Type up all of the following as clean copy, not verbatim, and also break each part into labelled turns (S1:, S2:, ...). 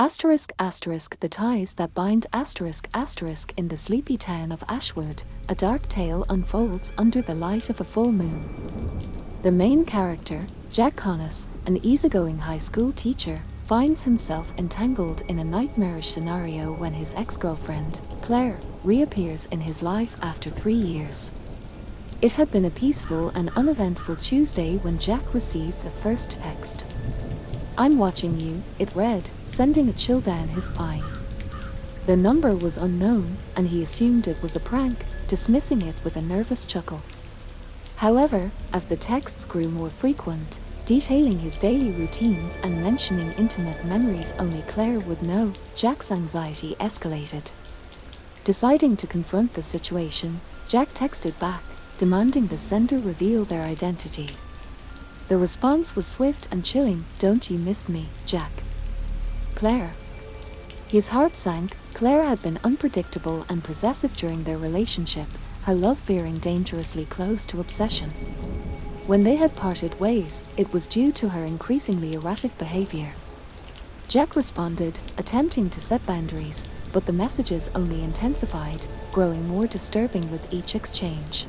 S1: The ties that bind in the sleepy town of Ashwood, a dark tale unfolds under the light of a full moon. The main character, Jack Conness, an easygoing high school teacher, finds himself entangled in a nightmarish scenario when his ex-girlfriend, Claire, reappears in his life after 3 years. It had been a peaceful and uneventful Tuesday when Jack received the first text. "I'm watching you," it read, sending a chill down his spine. The number was unknown, and he assumed it was a prank, dismissing it with a nervous chuckle. However, as the texts grew more frequent, detailing his daily routines and mentioning intimate memories only Claire would know, Jack's anxiety escalated. Deciding to confront the situation, Jack texted back, demanding the sender reveal their identity. The response was swift and chilling. "Don't you miss me, Jack? Claire." His heart sank. Claire had been unpredictable and possessive during their relationship, her love veering dangerously close to obsession. When they had parted ways, it was due to her increasingly erratic behavior. Jack responded, attempting to set boundaries, but the messages only intensified, growing more disturbing with each exchange.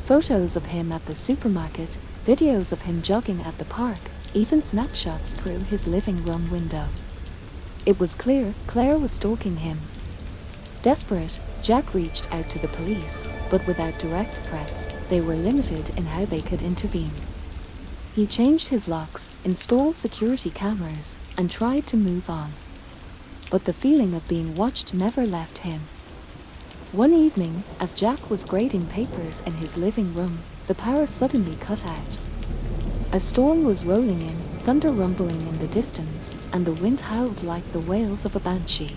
S1: Photos of him at the supermarket, videos of him jogging at the park, even snapshots through his living room window. It was clear Claire was stalking him. Desperate, Jack reached out to the police, but without direct threats, they were limited in how they could intervene. He changed his locks, installed security cameras, and tried to move on. But the feeling of being watched never left him. One evening, as Jack was grading papers in his living room, the power suddenly cut out. A storm was rolling in, thunder rumbling in the distance, and the wind howled like the wails of a banshee.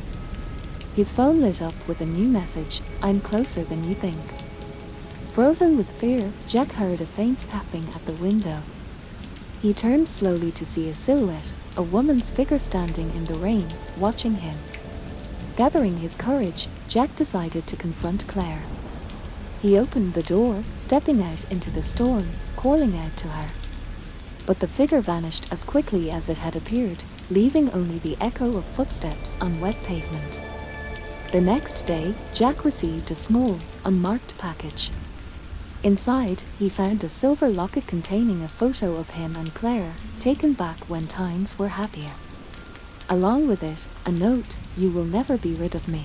S1: His phone lit up with a new message, "I'm closer than you think." Frozen with fear, Jack heard a faint tapping at the window. He turned slowly to see a silhouette, a woman's figure standing in the rain, watching him. Gathering his courage, Jack decided to confront Claire. He opened the door, stepping out into the storm, calling out to her. But the figure vanished as quickly as it had appeared, leaving only the echo of footsteps on wet pavement. The next day, Jack received a small, unmarked package. Inside, he found a silver locket containing a photo of him and Claire, taken back when times were happier. Along with it, a note, "You will never be rid of me.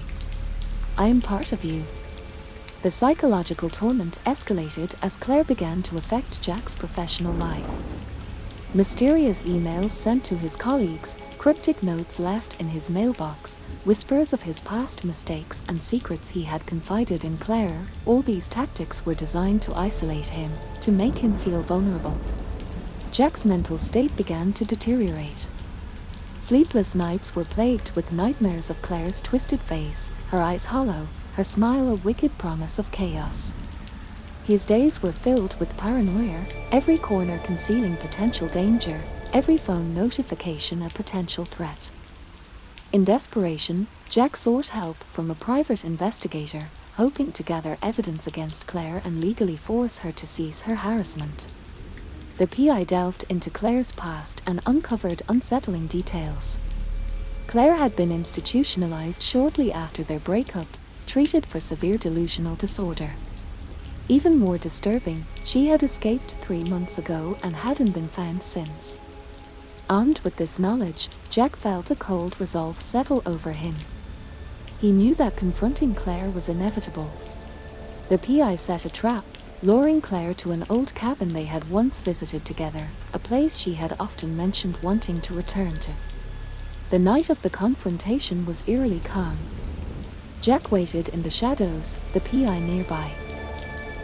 S1: I am part of you." The psychological torment escalated as Claire began to affect Jack's professional life. Mysterious emails sent to his colleagues, cryptic notes left in his mailbox, whispers of his past mistakes and secrets he had confided in Claire. All these tactics were designed to isolate him, to make him feel vulnerable. Jack's mental state began to deteriorate. Sleepless nights were plagued with nightmares of Claire's twisted face, her eyes hollow, her smile a wicked promise of chaos. His days were filled with paranoia, every corner concealing potential danger, every phone notification a potential threat. In desperation, Jack sought help from a private investigator, hoping to gather evidence against Claire and legally force her to cease her harassment. The PI delved into Claire's past and uncovered unsettling details. Claire had been institutionalized shortly after their breakup, treated for severe delusional disorder. Even more disturbing, she had escaped 3 months ago and hadn't been found since. Armed with this knowledge, Jack felt a cold resolve settle over him. He knew that confronting Claire was inevitable. The PI set a trap, luring Claire to an old cabin they had once visited together, a place she had often mentioned wanting to return to. The night of the confrontation was eerily calm. Jack waited in the shadows, the PI nearby.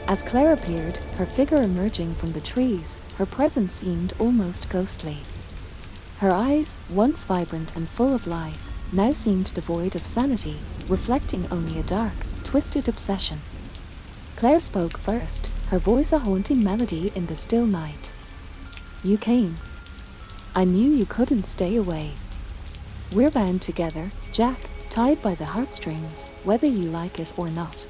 S1: As Claire appeared, her figure emerging from the trees, her presence seemed almost ghostly. Her eyes, once vibrant and full of life, now seemed devoid of sanity, reflecting only a dark, twisted obsession. Claire spoke first, her voice a haunting melody in the still night. "You came. I knew you couldn't stay away. We're bound together, Jack, tied by the heartstrings, whether you like it or not."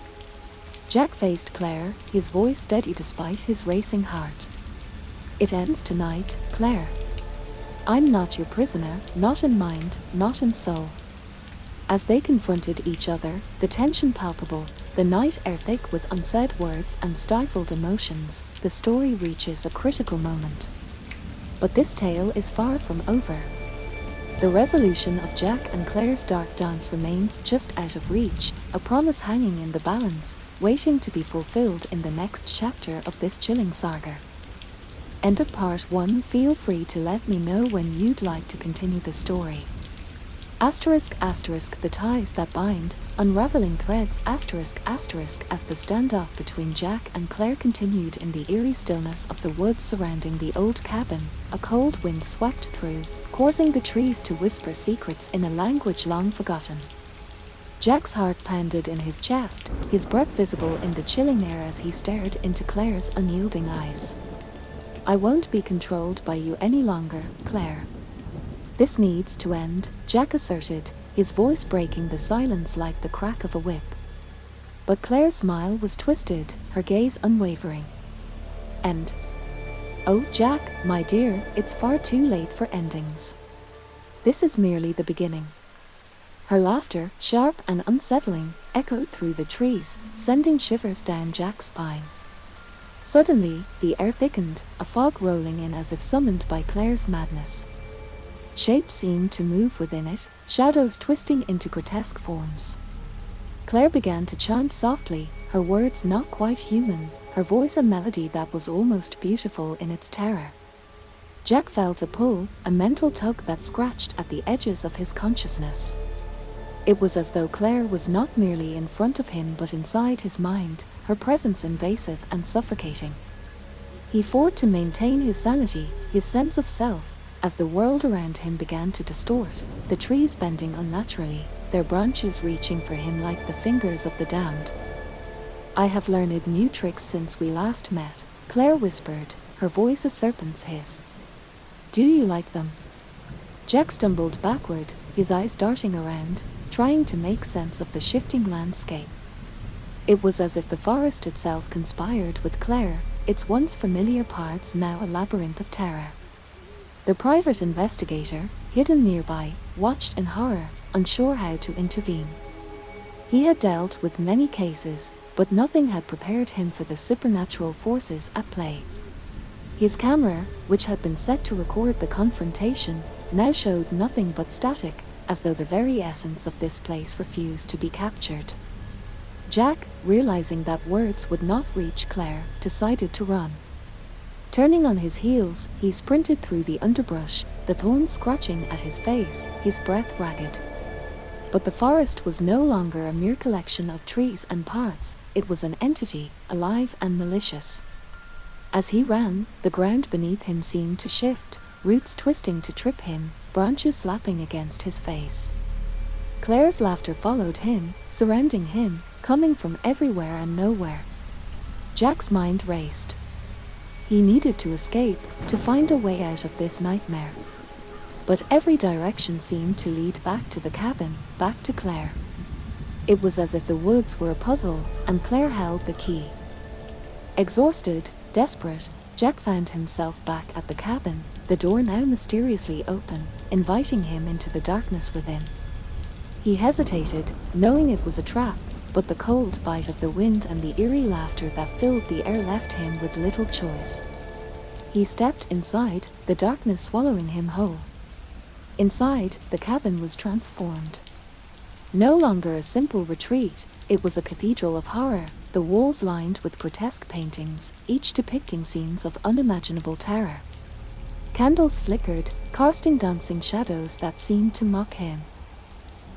S1: Jack faced Claire, his voice steady despite his racing heart. "It ends tonight, Claire. I'm not your prisoner, not in mind, not in soul. As they confronted each other, the tension palpable, the night air thick with unsaid words and stifled emotions, the story reaches a critical moment. But this tale is far from over. The resolution of Jack and Claire's dark dance remains just out of reach, a promise hanging in the balance, waiting to be fulfilled in the next chapter of this chilling saga. End of part 1. Feel free to let me know when you'd like to continue the story. The ties that bind, unraveling threads as the standoff between Jack and Claire continued in the eerie stillness of the woods surrounding the old cabin. A cold wind swept through, causing the trees to whisper secrets in a language long forgotten. Jack's heart pounded in his chest, his breath visible in the chilling air as he stared into Claire's unyielding eyes. I won't be controlled by you any longer, Claire. This needs to end, Jack asserted, his voice breaking the silence like the crack of a whip. But Claire's smile was twisted, her gaze unwavering. End. Oh, Jack, my dear, it's far too late for endings. This is merely the beginning. Her laughter, sharp and unsettling, echoed through the trees, sending shivers down Jack's spine. Suddenly, the air thickened, a fog rolling in as if summoned by Claire's madness. Shapes seemed to move within it, shadows twisting into grotesque forms. Claire began to chant softly, her words not quite human, her voice a melody that was almost beautiful in its terror. Jack felt a pull, a mental tug that scratched at the edges of his consciousness. It was as though Claire was not merely in front of him but inside his mind, her presence invasive and suffocating. He fought to maintain his sanity, his sense of self, as the world around him began to distort, the trees bending unnaturally, their branches reaching for him like the fingers of the damned. I have learned new tricks since we last met, Claire whispered, her voice a serpent's hiss. Do you like them? Jack stumbled backward, his eyes darting around, trying to make sense of the shifting landscape. It was as if the forest itself conspired with Claire, its once familiar paths now a labyrinth of terror. The private investigator, hidden nearby, watched in horror, unsure how to intervene. He had dealt with many cases, but nothing had prepared him for the supernatural forces at play. His camera, which had been set to record the confrontation, now showed nothing but static, as though the very essence of this place refused to be captured. Jack, realizing that words would not reach Claire, decided to run. Turning on his heels, he sprinted through the underbrush, the thorns scratching at his face, his breath ragged. But the forest was no longer a mere collection of trees and paths, it was an entity, alive and malicious. As he ran, the ground beneath him seemed to shift, roots twisting to trip him, branches slapping against his face. Claire's laughter followed him, surrounding him, coming from everywhere and nowhere. Jack's mind raced. He needed to escape, to find a way out of this nightmare. But every direction seemed to lead back to the cabin, back to Claire. It was as if the woods were a puzzle, and Claire held the key. Exhausted, desperate, Jack found himself back at the cabin, the door now mysteriously open, inviting him into the darkness within. He hesitated, knowing it was a trap, but the cold bite of the wind and the eerie laughter that filled the air left him with little choice. He stepped inside, the darkness swallowing him whole. Inside, the cabin was transformed. No longer a simple retreat, it was a cathedral of horror, the walls lined with grotesque paintings, each depicting scenes of unimaginable terror. Candles flickered, casting dancing shadows that seemed to mock him.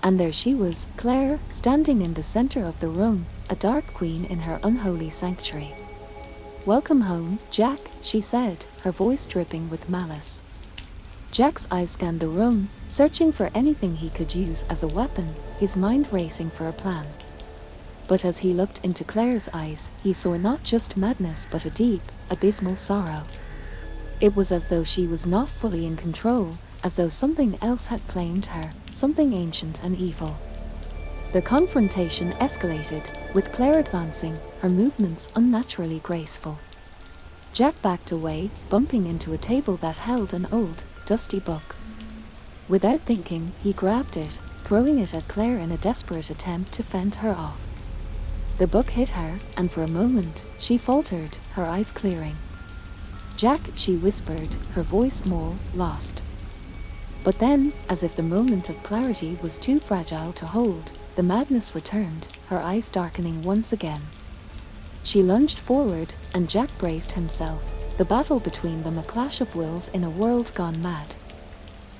S1: And there she was, Claire, standing in the center of the room, a dark queen in her unholy sanctuary. "Welcome home, Jack," she said, her voice dripping with malice. Jack's eyes scanned the room, searching for anything he could use as a weapon, his mind racing for a plan. But as he looked into Claire's eyes, he saw not just madness but a deep, abysmal sorrow. It was as though she was not fully in control, as though something else had claimed her, something ancient and evil. The confrontation escalated, with Claire advancing, her movements unnaturally graceful. Jack backed away, bumping into a table that held an old, dusty book. Without thinking, he grabbed it, throwing it at Claire in a desperate attempt to fend her off. The book hit her, and for a moment, she faltered, her eyes clearing. "Jack," she whispered, her voice small, lost. But then, as if the moment of clarity was too fragile to hold, the madness returned, her eyes darkening once again. She lunged forward, and Jack braced himself, the battle between them a clash of wills in a world gone mad.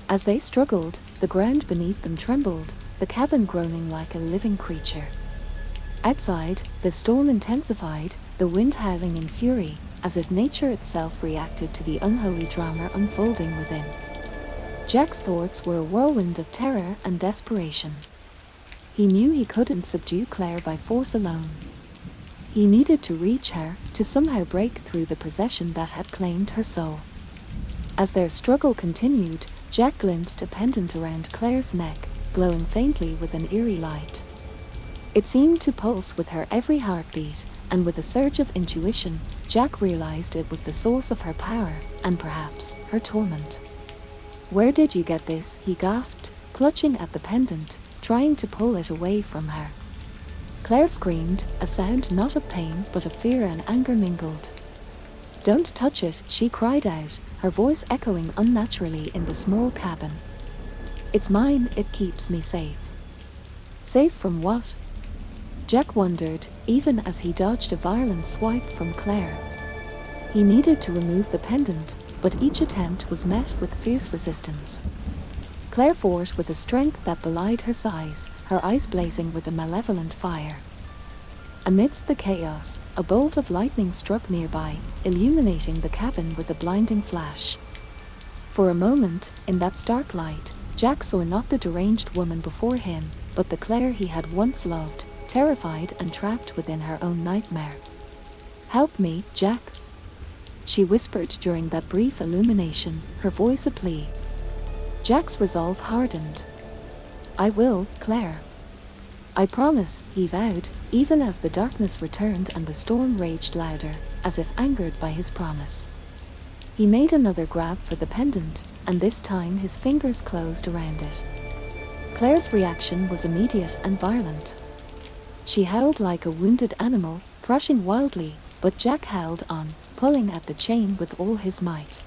S1: As they struggled, the ground beneath them trembled, the cabin groaning like a living creature. Outside, the storm intensified, the wind howling in fury, as if nature itself reacted to the unholy drama unfolding within. Jack's thoughts were a whirlwind of terror and desperation. He knew he couldn't subdue Claire by force alone. He needed to reach her, to somehow break through the possession that had claimed her soul. As their struggle continued, Jack glimpsed a pendant around Claire's neck, glowing faintly with an eerie light. It seemed to pulse with her every heartbeat, and with a surge of intuition, Jack realized it was the source of her power, and perhaps her torment. "Where did you get this?" he gasped, clutching at the pendant, trying to pull it away from her. Claire screamed, a sound not of pain but of fear and anger mingled. "Don't touch it," she cried out, her voice echoing unnaturally in the small cabin. "It's mine, it keeps me safe." Safe from what? Jack wondered, even as he dodged a violent swipe from Claire. He needed to remove the pendant, but each attempt was met with fierce resistance. Claire fought with a strength that belied her size, her eyes blazing with a malevolent fire. Amidst the chaos, a bolt of lightning struck nearby, illuminating the cabin with a blinding flash. For a moment, in that stark light, Jack saw not the deranged woman before him, but the Claire he had once loved, terrified and trapped within her own nightmare. "Help me, Jack," she whispered during that brief illumination, her voice a plea. Jack's resolve hardened. "I will, Claire. I promise," he vowed, even as the darkness returned and the storm raged louder, as if angered by his promise. He made another grab for the pendant, and this time his fingers closed around it. Claire's reaction was immediate and violent. She howled like a wounded animal, thrashing wildly, but Jack held on, pulling at the chain with all his might.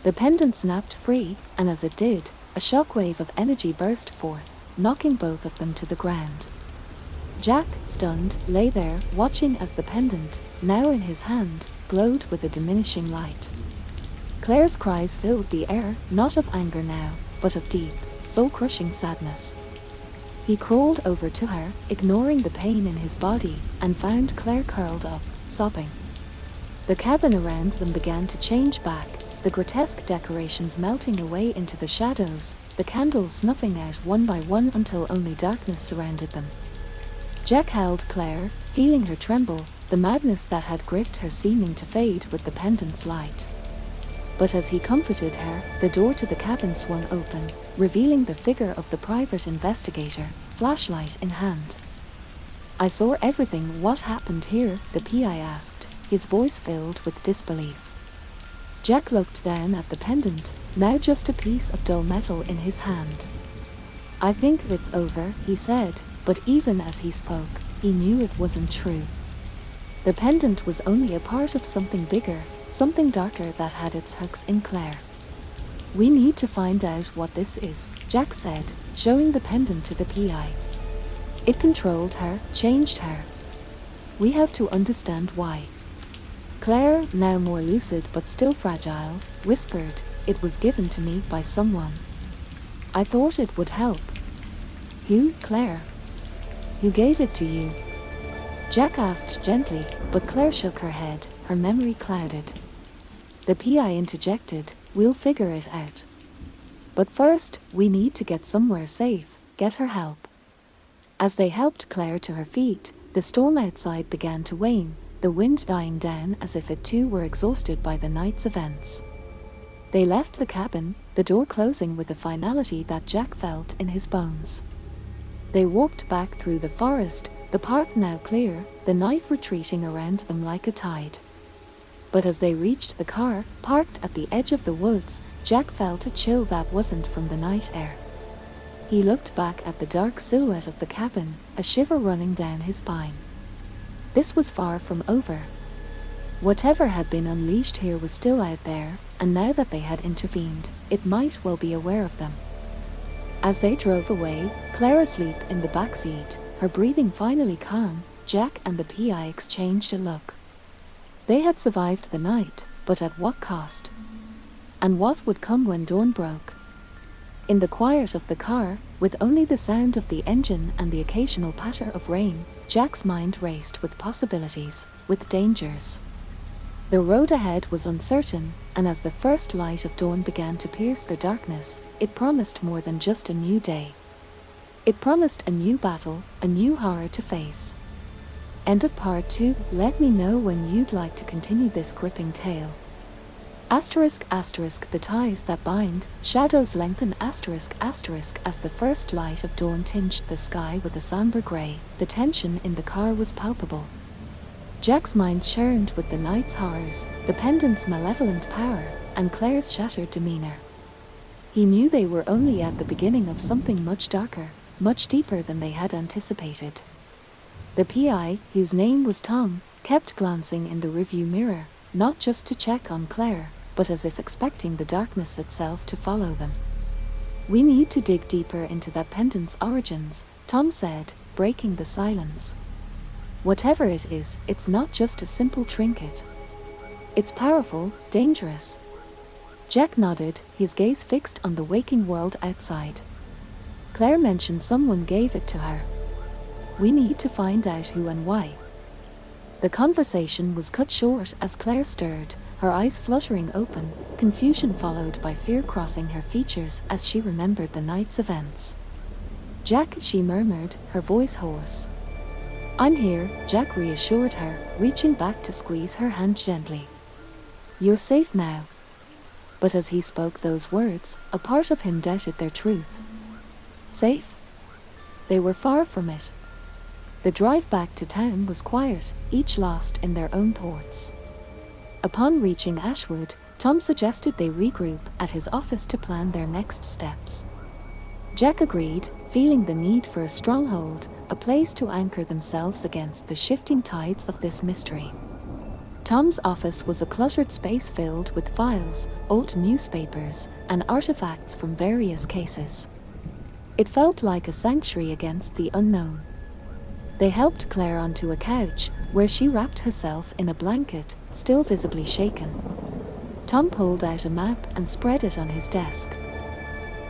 S1: The pendant snapped free, and as it did, a shockwave of energy burst forth, knocking both of them to the ground. Jack, stunned, lay there, watching as the pendant, now in his hand, glowed with a diminishing light. Claire's cries filled the air, not of anger now, but of deep, soul-crushing sadness. He crawled over to her, ignoring the pain in his body, and found Claire curled up, sobbing. The cabin around them began to change back, the grotesque decorations melting away into the shadows, the candles snuffing out one by one until only darkness surrounded them. Jack held Claire, feeling her tremble, the madness that had gripped her seeming to fade with the pendant's light. But as he comforted her, the door to the cabin swung open, revealing the figure of the private investigator, flashlight in hand. "I saw everything. What happened here?" the PI asked, his voice filled with disbelief. Jack looked down at the pendant, now just a piece of dull metal in his hand. "I think it's over," he said, but even as he spoke, he knew it wasn't true. The pendant was only a part of something bigger, something darker that had its hooks in Claire. "We need to find out what this is," Jack said, showing the pendant to the PI. "It controlled her, changed her. We have to understand why." Claire, now more lucid but still fragile, whispered, "It was given to me by someone. I thought it would help." "Who, Claire? Who gave it to you?" Jack asked gently, but Claire shook her head, her memory clouded. The PI interjected, "We'll figure it out. But first, we need to get somewhere safe, get her help." As they helped Claire to her feet, the storm outside began to wane, the wind dying down as if it too were exhausted by the night's events. They left the cabin, the door closing with a finality that Jack felt in his bones. They walked back through the forest, the path now clear, the night retreating around them like a tide. But as they reached the car, parked at the edge of the woods, Jack felt a chill that wasn't from the night air. He looked back at the dark silhouette of the cabin, a shiver running down his spine. This was far from over. Whatever had been unleashed here was still out there, and now that they had intervened, it might well be aware of them. As they drove away, Claire asleep in the backseat, her breathing finally calm, Jack and the PI exchanged a look. They had survived the night, but at what cost? And what would come when dawn broke? In the quiet of the car, with only the sound of the engine and the occasional patter of rain, Jack's mind raced with possibilities, with dangers. The road ahead was uncertain, and as the first light of dawn began to pierce the darkness, it promised more than just a new day. It promised a new battle, a new horror to face. End of part 2. Let me know when you'd like to continue this gripping tale. Asterisk asterisk the ties that bind, shadows lengthen asterisk asterisk as the first light of dawn tinged the sky with a somber grey, the tension in the car was palpable. Jack's mind churned with the night's horrors, the pendant's malevolent power, and Claire's shattered demeanor. He knew they were only at the beginning of something much darker, much deeper than they had anticipated. The PI, whose name was Tom, kept glancing in the rearview mirror, not just to check on Claire, but as if expecting the darkness itself to follow them. "We need to dig deeper into that pendant's origins," Tom said, breaking the silence. "Whatever it is, it's not just a simple trinket. It's powerful, dangerous." Jack nodded, his gaze fixed on the waking world outside. "Claire mentioned someone gave it to her. We need to find out who and why." The conversation was cut short as Claire stirred, her eyes fluttering open, confusion followed by fear crossing her features as she remembered the night's events. "Jack," she murmured, her voice hoarse. "I'm here," Jack reassured her, reaching back to squeeze her hand gently. "You're safe now." But as he spoke those words, a part of him doubted their truth. Safe? They were far from it. The drive back to town was quiet, each lost in their own thoughts. Upon reaching Ashwood, Tom suggested they regroup at his office to plan their next steps. Jack agreed, feeling the need for a stronghold, a place to anchor themselves against the shifting tides of this mystery. Tom's office was a cluttered space filled with files, old newspapers, and artifacts from various cases. It felt like a sanctuary against the unknown. They helped Claire onto a couch, where she wrapped herself in a blanket, still visibly shaken. Tom pulled out a map and spread it on his desk.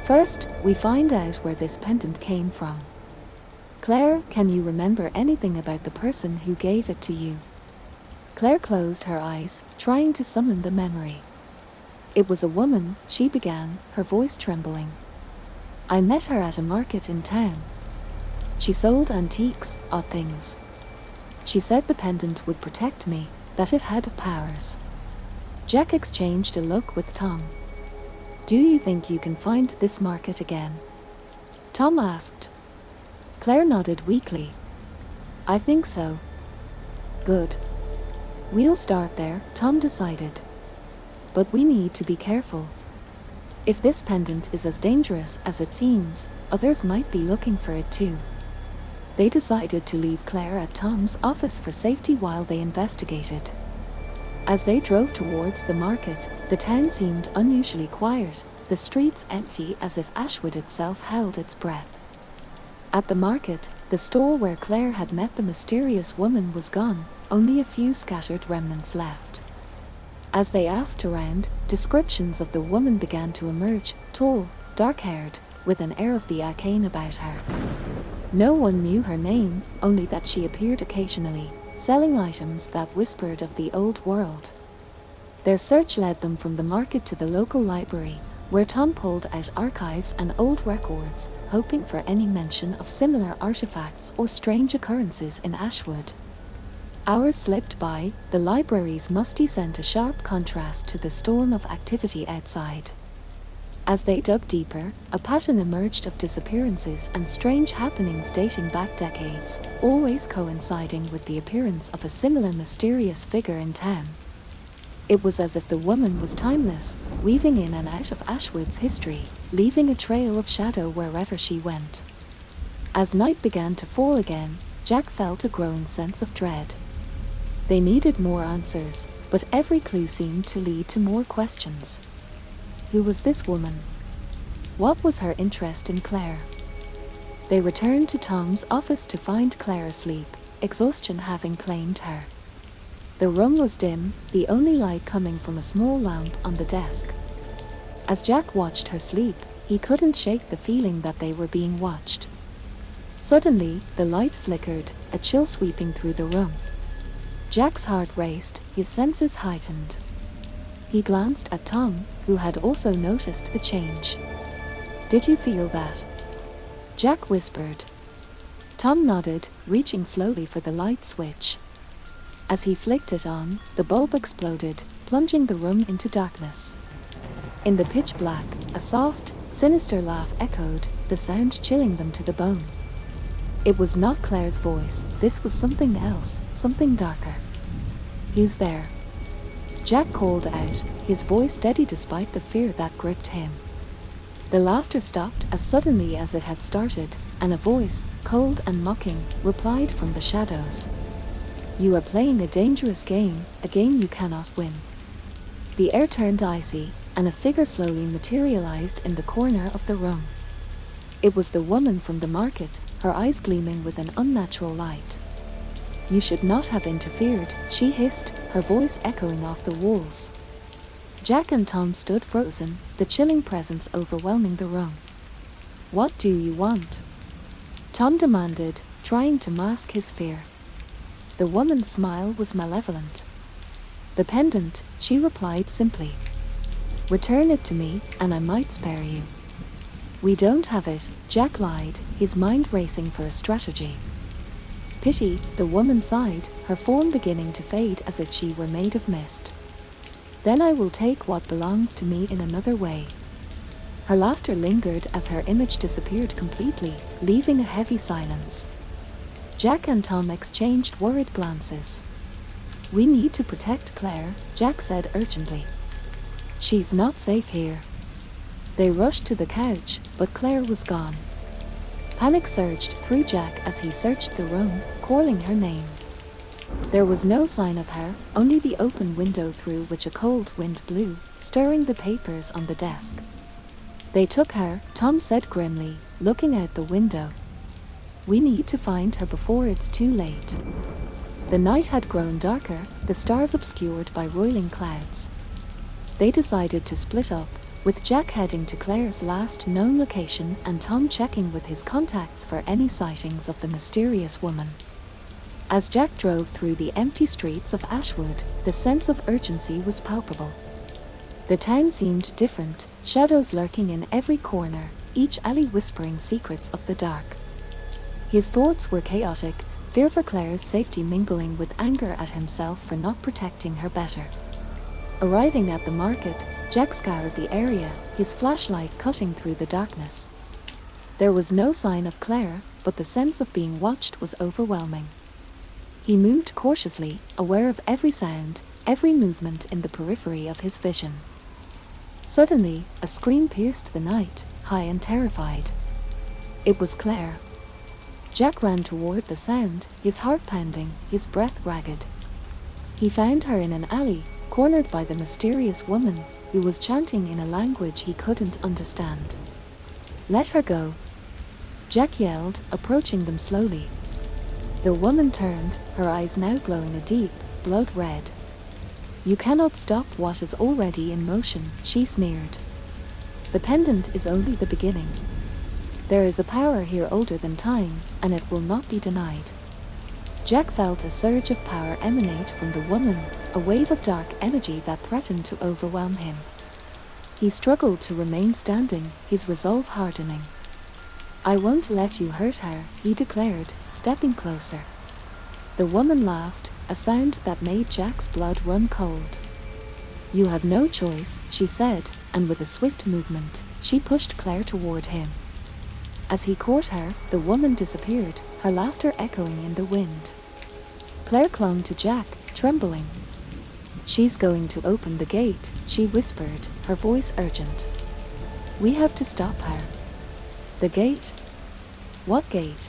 S1: "First, we find out where this pendant came from. Claire, can you remember anything about the person who gave it to you?" Claire closed her eyes, trying to summon the memory. "It was a woman," she began, her voice trembling. "I met her at a market in town. She sold antiques, odd things. She said the pendant would protect me, that it had powers." Jack exchanged a look with Tom. "Do you think you can find this market again?" Tom asked. Claire nodded weakly. "I think so." "Good. We'll start there," Tom decided. "But we need to be careful. If this pendant is as dangerous as it seems, others might be looking for it too." They decided to leave Claire at Tom's office for safety while they investigated. As they drove towards the market, the town seemed unusually quiet, the streets empty as if Ashwood itself held its breath. At the market, the store where Claire had met the mysterious woman was gone, only a few scattered remnants left. As they asked around, descriptions of the woman began to emerge, tall, dark-haired, with an air of the arcane about her. No one knew her name, only that she appeared occasionally, selling items that whispered of the old world. Their search led them from the market to the local library, where Tom pulled out archives and old records, hoping for any mention of similar artifacts or strange occurrences in Ashwood. Hours slipped by, the library's musty scent a sharp contrast to the storm of activity outside. As they dug deeper, a pattern emerged of disappearances and strange happenings dating back decades, always coinciding with the appearance of a similar mysterious figure in town. It was as if the woman was timeless, weaving in and out of Ashwood's history, leaving a trail of shadow wherever she went. As night began to fall again, Jack felt a growing sense of dread. They needed more answers, but every clue seemed to lead to more questions. Who was this woman? What was her interest in Claire? They returned to Tom's office to find Claire asleep, exhaustion having claimed her. The room was dim, the only light coming from a small lamp on the desk. As Jack watched her sleep, he couldn't shake the feeling that they were being watched. Suddenly, the light flickered, a chill sweeping through the room. Jack's heart raced, his senses heightened. He glanced at Tom, who had also noticed the change. "Did you feel that?" Jack whispered. Tom nodded, reaching slowly for the light switch. As he flicked it on, the bulb exploded, plunging the room into darkness. In the pitch black, a soft, sinister laugh echoed, the sound chilling them to the bone. It was not Claire's voice, this was something else, something darker. "Who's there?" Jack called out, his voice steady despite the fear that gripped him. The laughter stopped as suddenly as it had started, and a voice, cold and mocking, replied from the shadows. "You are playing a dangerous game, a game you cannot win." The air turned icy, and a figure slowly materialized in the corner of the room. It was the woman from the market, her eyes gleaming with an unnatural light. "You should not have interfered," she hissed, her voice echoing off the walls. Jack and Tom stood frozen, the chilling presence overwhelming the room. "What do you want?" Tom demanded, trying to mask his fear. The woman's smile was malevolent. "The pendant," she replied simply. "Return it to me, and I might spare you." "We don't have it," Jack lied, his mind racing for a strategy. "Pity," the woman sighed, her form beginning to fade as if she were made of mist. "Then I will take what belongs to me in another way." Her laughter lingered as her image disappeared completely, leaving a heavy silence. Jack and Tom exchanged worried glances. "We need to protect Claire," Jack said urgently. "She's not safe here." They rushed to the couch, but Claire was gone. Panic surged through Jack as he searched the room, calling her name. There was no sign of her, only the open window through which a cold wind blew, stirring the papers on the desk. "They took her," Tom said grimly, looking out the window. "We need to find her before it's too late." The night had grown darker, the stars obscured by roiling clouds. They decided to split up, with Jack heading to Claire's last known location and Tom checking with his contacts for any sightings of the mysterious woman. As Jack drove through the empty streets of Ashwood, the sense of urgency was palpable. The town seemed different, shadows lurking in every corner, each alley whispering secrets of the dark. His thoughts were chaotic, fear for Claire's safety mingling with anger at himself for not protecting her better. Arriving at the market, Jack scoured the area, his flashlight cutting through the darkness. There was no sign of Claire, but the sense of being watched was overwhelming. He moved cautiously, aware of every sound, every movement in the periphery of his vision. Suddenly, a scream pierced the night, high and terrified. It was Claire. Jack ran toward the sound, his heart pounding, his breath ragged. He found her in an alley, cornered by the mysterious woman, who was chanting in a language he couldn't understand. "Let her go!" Jack yelled, approaching them slowly. The woman turned, her eyes now glowing a deep, blood red. "You cannot stop what is already in motion," she sneered. "The pendant is only the beginning. There is a power here older than time, and it will not be denied." Jack felt a surge of power emanate from the woman, a wave of dark energy that threatened to overwhelm him. He struggled to remain standing, his resolve hardening. "I won't let you hurt her," he declared, stepping closer. The woman laughed, a sound that made Jack's blood run cold. "You have no choice," she said, and with a swift movement, she pushed Claire toward him. As he caught her, the woman disappeared, her laughter echoing in the wind. Claire clung to Jack, trembling. "She's going to open the gate," she whispered, her voice urgent. "We have to stop her." "The gate? What gate?"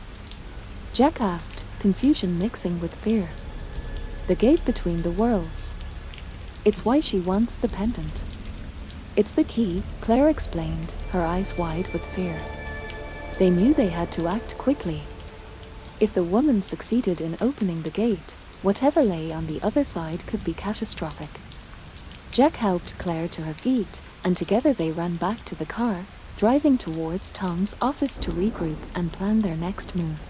S1: Jack asked, confusion mixing with fear. "The gate between the worlds. It's why she wants the pendant." "It's the key," Claire explained, her eyes wide with fear. They knew they had to act quickly. If the woman succeeded in opening the gate, whatever lay on the other side could be catastrophic. Jack helped Claire to her feet, and together they ran back to the car, driving towards Tom's office to regroup and plan their next move.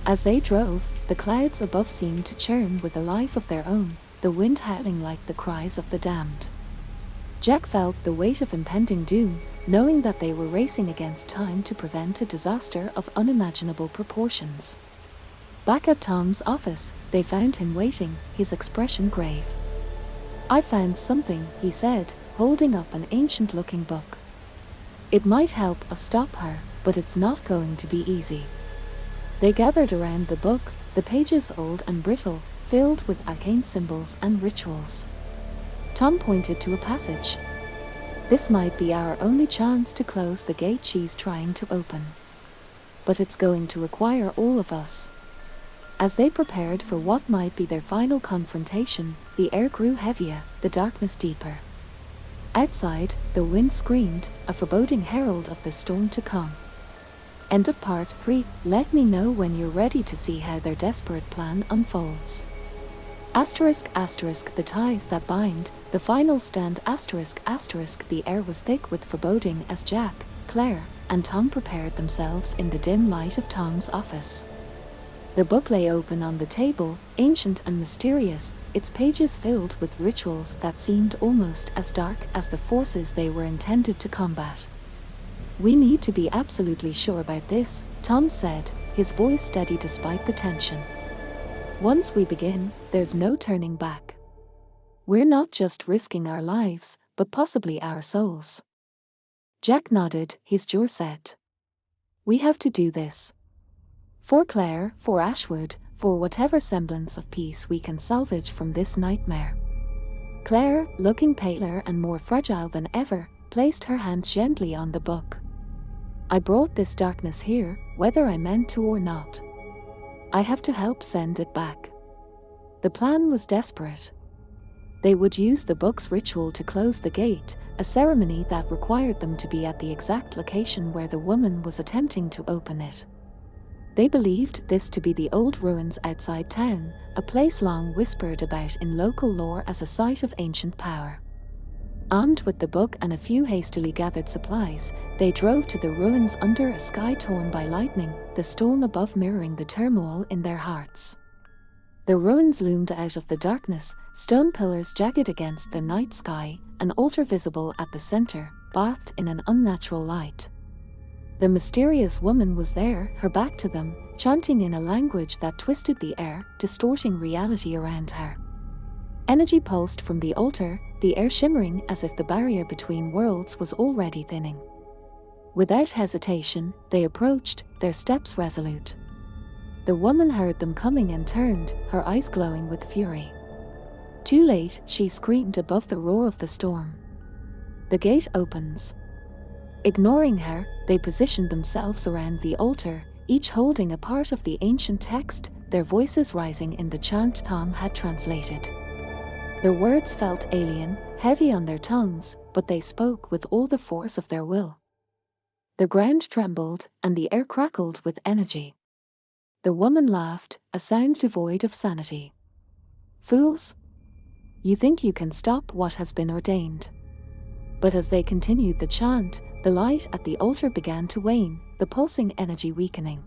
S1: As they drove, the clouds above seemed to churn with a life of their own, the wind howling like the cries of the damned. Jack felt the weight of impending doom, knowing that they were racing against time to prevent a disaster of unimaginable proportions. Back at Tom's office, they found him waiting, his expression grave. "I found something," he said, holding up an ancient-looking book. "It might help us stop her, but it's not going to be easy." They gathered around the book, the pages old and brittle, filled with arcane symbols and rituals. Tom pointed to a passage. "This might be our only chance to close the gate she's trying to open. But it's going to require all of us." As they prepared for what might be their final confrontation, the air grew heavier, the darkness deeper. Outside, the wind screamed, a foreboding herald of the storm to come. End of part 3. Let me know when you're ready to see how their desperate plan unfolds. **** The ties that bind, the final stand ****. The air was thick with foreboding as Jack, Claire, and Tom prepared themselves in the dim light of Tom's office. The book lay open on the table, ancient and mysterious, its pages filled with rituals that seemed almost as dark as the forces they were intended to combat. "We need to be absolutely sure about this," Tom said, his voice steady despite the tension. "Once we begin, there's no turning back. We're not just risking our lives, but possibly our souls." Jack nodded, his jaw set. "We have to do this. For Claire, for Ashwood, for whatever semblance of peace we can salvage from this nightmare." Claire, looking paler and more fragile than ever, placed her hand gently on the book. "I brought this darkness here, whether I meant to or not. I have to help send it back." The plan was desperate. They would use the book's ritual to close the gate, a ceremony that required them to be at the exact location where the woman was attempting to open it. They believed this to be the old ruins outside town, a place long whispered about in local lore as a site of ancient power. Armed with the book and a few hastily gathered supplies, they drove to the ruins under a sky torn by lightning, the storm above mirroring the turmoil in their hearts. The ruins loomed out of the darkness, stone pillars jagged against the night sky, an altar visible at the center, bathed in an unnatural light. The mysterious woman was there, her back to them, chanting in a language that twisted the air, distorting reality around her. Energy pulsed from the altar, the air shimmering as if the barrier between worlds was already thinning. Without hesitation, they approached, their steps resolute. The woman heard them coming and turned, her eyes glowing with fury. Too late, she screamed above the roar of the storm. The gate opens. Ignoring her, they positioned themselves around the altar, each holding a part of the ancient text, their voices rising in the chant Tom had translated. Their words felt alien, heavy on their tongues, but they spoke with all the force of their will. The ground trembled, and the air crackled with energy. The woman laughed, a sound devoid of sanity. "Fools! You think you can stop what has been ordained." But as they continued the chant, the light at the altar began to wane, the pulsing energy weakening.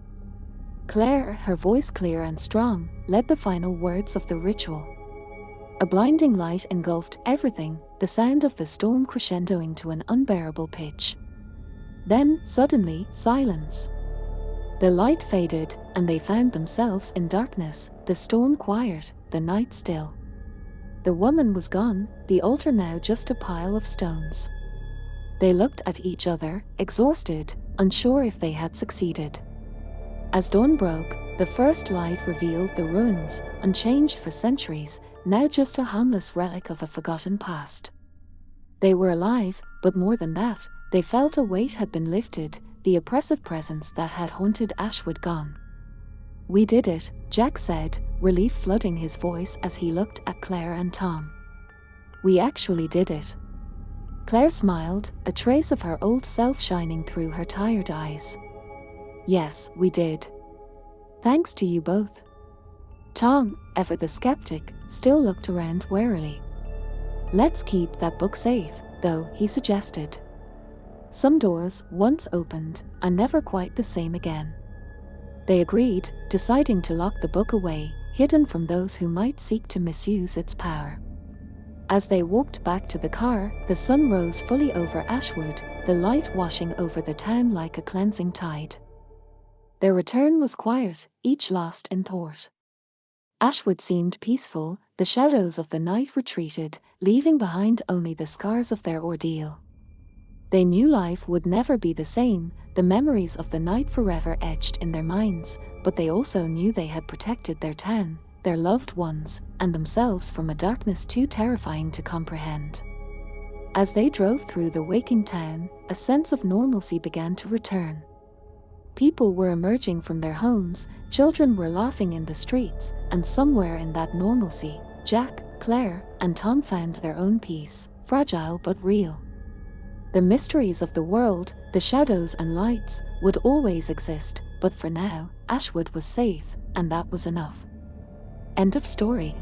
S1: Claire, her voice clear and strong, led the final words of the ritual. A blinding light engulfed everything, the sound of the storm crescendoing to an unbearable pitch. Then, suddenly, silence. The light faded, and they found themselves in darkness, the storm quiet, the night still. The woman was gone, the altar now just a pile of stones. They looked at each other, exhausted, unsure if they had succeeded. As dawn broke, the first light revealed the ruins, unchanged for centuries, now just a harmless relic of a forgotten past. They were alive, but more than that, they felt a weight had been lifted, the oppressive presence that had haunted Ashwood gone. "We did it," Jack said, relief flooding his voice as he looked at Claire and Tom. "We actually did it." Claire smiled, a trace of her old self shining through her tired eyes. "Yes, we did. Thanks to you both." Tom, ever the skeptic, still looked around warily. "Let's keep that book safe, though," he suggested. "Some doors, once opened, are never quite the same again." They agreed, deciding to lock the book away, hidden from those who might seek to misuse its power. As they walked back to the car, the sun rose fully over Ashwood, the light washing over the town like a cleansing tide. Their return was quiet, each lost in thought. Ashwood seemed peaceful, the shadows of the night retreated, leaving behind only the scars of their ordeal. They knew life would never be the same, the memories of the night forever etched in their minds, but they also knew they had protected their town, their loved ones, and themselves from a darkness too terrifying to comprehend. As they drove through the waking town, a sense of normalcy began to return. People were emerging from their homes, children were laughing in the streets, and somewhere in that normalcy, Jack, Claire, and Tom found their own peace, fragile but real. The mysteries of the world, the shadows and lights, would always exist, but for now, Ashwood was safe, and that was enough. End of story.